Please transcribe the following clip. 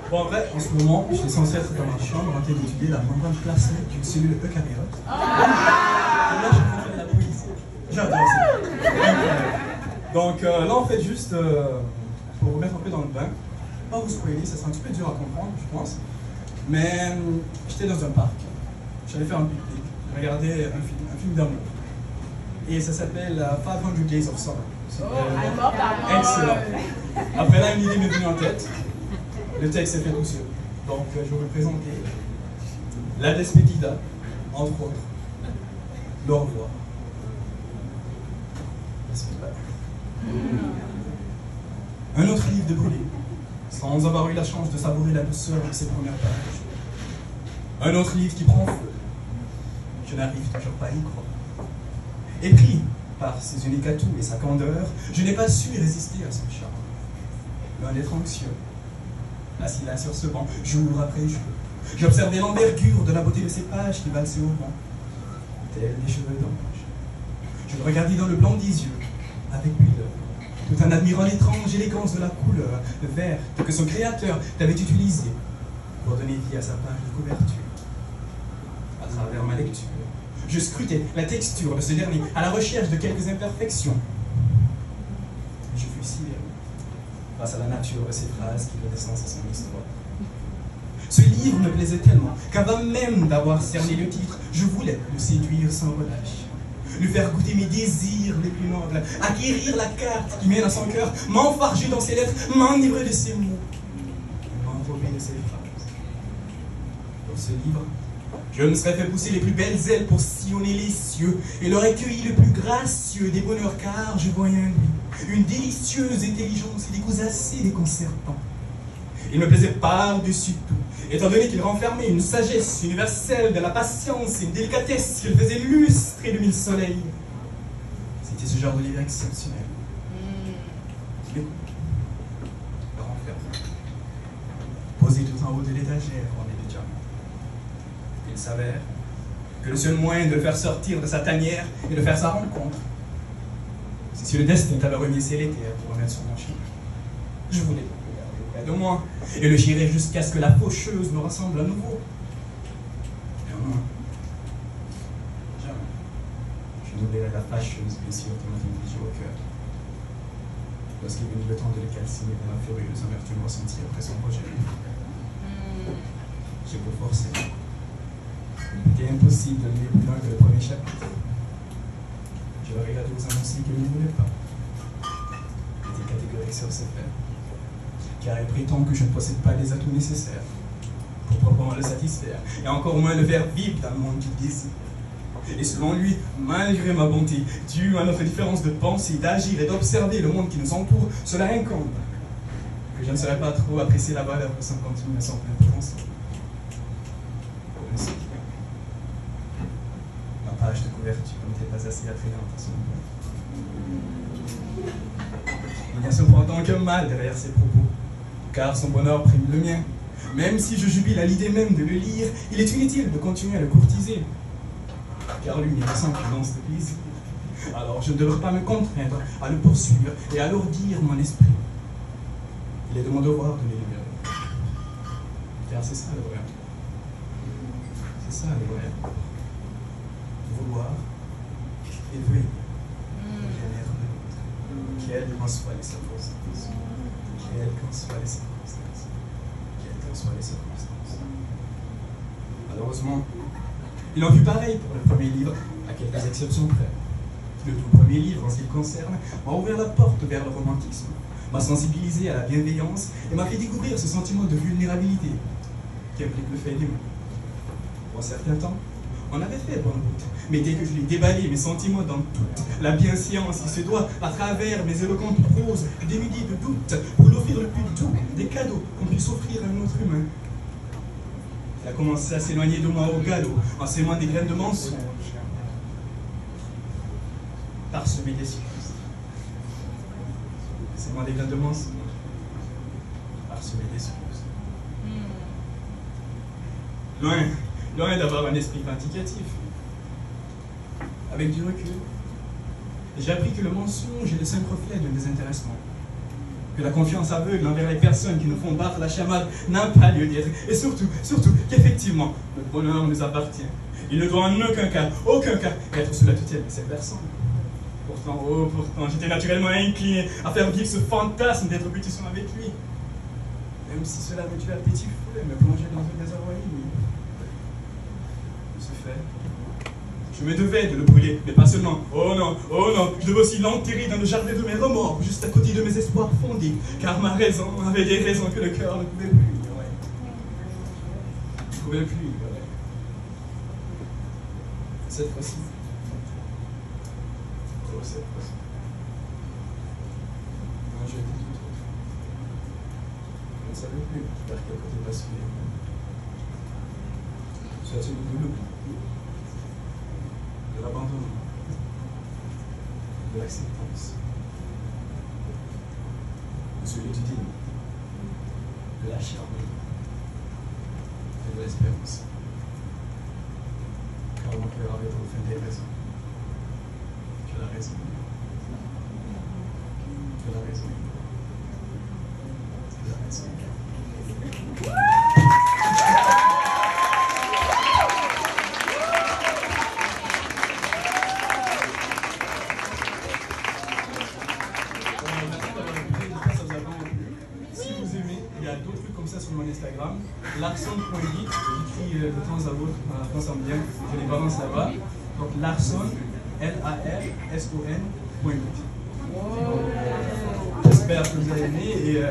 Bon, en vrai, en ce moment, je suis censé être dans ma chambre en train d'étudier la membrane plasmique d'une cellule eucaryote. Et là, je suis en train de faire de la poésie. J'adore ça. Donc là, en fait, juste pour vous mettre un peu dans le bain, pas vous spoiler, ça sera un petit peu dur à comprendre, je pense. Mais j'étais dans un parc, j'allais faire un pique-nique, j'ai regardé un film d'amour. Et ça s'appelle 500 Days of Summer. Excellent. Après là, une idée m'est venue en tête. Le texte est fait tout seul. Donc je vais vous présenter La Despedida, entre autres. Le revoir. Un autre livre de brûlé, sans avoir eu la chance de savourer la douceur de ses premières pages. Un autre livre qui prend feu. Je n'arrive toujours pas à y croire. Et pris par ses uniques atouts et sa candeur, je n'ai pas su résister à son charme. Loin d'être anxieux, assis là sur ce banc, jour après jour, j'observais l'envergure de la beauté de ces pages qui valsaient au vent, tels des cheveux d'ange. Je le regardais dans le blanc des yeux, avec pudeur, tout en admirant l'étrange élégance de la couleur verte que son créateur avait utilisée pour donner vie à sa page de couverture. À travers ma lecture, je scrutais la texture de ce dernier à la recherche de quelques imperfections. Je fus sidéré face à la nature de ces phrases qui donnaient sens à son histoire. Ce livre me plaisait tellement qu'avant même d'avoir cerné le titre, je voulais le séduire sans relâche, lui faire goûter mes désirs les plus nobles, acquérir la carte qui mène à son cœur, m'enfarger dans ses lettres, m'enivrer de ses mots, m'enrober de ses phrases. Pour ce livre, je me serais fait pousser les plus belles ailes pour sillonner les cieux et l'aurais cueilli le plus gracieux des bonheurs, car je voyais en lui une délicieuse intelligence et des goûts assez déconcertants. Il me plaisait par-dessus tout, étant donné qu'il renfermait une sagesse universelle, de la patience et une délicatesse qu'il faisait lustrer de mille soleils. C'était ce genre de livre exceptionnel qui l'écoute, le renferme, posé tout en haut de l'étagère en est de diamant. Il s'avère que le seul moyen de le faire sortir de sa tanière est de faire sa rencontre. C'est si le destin t'avait remis ses terres pour remettre sur mon chemin. Je voulais le garder près de moi et le chirer jusqu'à ce que la faucheuse me ressemble à nouveau. Mais au moins, jamais, je n'oublierai la fâcheuse blessure qui m'a fait figé au cœur. Lorsqu'il est venu le temps de le calciner dans la furieuse amertume ressentie après son rejet. J'ai beau forcer. Il était impossible de lire plus loin que le premier chapitre. Je leur ai regardé aux annoncer qu'il ne voulait pas. Il était catégorique sur ses faits, car il prétend que je ne possède pas les atouts nécessaires pour proprement le satisfaire, et encore moins le faire vivre dans le monde qu'il désire. Et selon lui, malgré ma bonté, due à notre différence de pensée, d'agir et d'observer le monde qui nous entoure, cela incombe que je ne saurais pas trop apprécier la valeur de 50 000 sans plein potentiel. Ma page de couverture n'était pas assez attrayante à son goût. Il n'y a cependant qu'un mal derrière ses propos, car son bonheur prime le mien. Même si je jubile à l'idée même de le lire, il est inutile de continuer à le courtiser, car lui ne ressent que dans ce plaisir. Alors je ne devrais pas me contraindre à le poursuivre et alourdir mon esprit. Il est de mon devoir de le libérer, car c'est ça le vrai. C'est ça le vrai. Vouloir et veiller au bien-être de l'autre, quelles qu'en soient les circonstances. Quelles qu'en soient les circonstances. Quelles qu'en soient les circonstances. Malheureusement, il en fut pareil pour le premier livre, à quelques exceptions près. Le tout premier livre, en ce qui le concerne, m'a ouvert la porte vers le romantisme, m'a sensibilisé à la bienveillance et m'a fait découvrir ce sentiment de vulnérabilité qui implique le fait d'aimer. Pour un certain temps, on avait fait bonne route, mais dès que je lui ai déballé mes sentiments dans toute la bienséance qui se doit à travers mes éloquentes proses dénuées de doute pour lui offrir le plus doux des cadeaux qu'on puisse offrir à un autre humain, il a commencé à s'éloigner de moi au galop en sémant des graines de mensonges, parsemées des surprises. Sémant des graines de mensonges, parsemées des surprises. Loin d'avoir un esprit vindicatif. Avec du recul, J'ai appris que le mensonge est le simple reflet d'un désintéressement. Que la confiance aveugle envers les personnes qui nous font battre la chamade n'a pas lieu d'être. Et surtout qu'effectivement, notre bonheur nous appartient. Il ne doit en aucun cas, être sous la tutelle de ces personnes. Pourtant, j'étais naturellement incliné à faire vivre ce fantasme d'être butisson avec lui. Même si cela me tuait à petit fouet, me plonger dans un désarroi inouï. De ce fait, je me devais de le brûler, mais pas seulement. Oh non, je devais aussi l'enterrer dans le jardin de mes remords, juste à côté de mes espoirs fondés, car ma raison avait des raisons que le cœur ne pouvait plus ignorer. Cette fois-ci. Oh, cette fois-ci. Non, j'ai été tout autre. Je ne savais plus vers quel côté basculer. Soit celui de l'oubli, de l'abandon, de l'acceptance, de celui du digne, de la charme et de l'espérance. Car mon cœur avait enfin des raisons. Tu as raison. Tu as raison. Tu as raison. Sur mon Instagram, larson.geek, j'écris de temps à autre, je pense en bien, je les balance là-bas. Donc larson, L-A-R-S-O-N.geek. J'espère que vous avez aimé et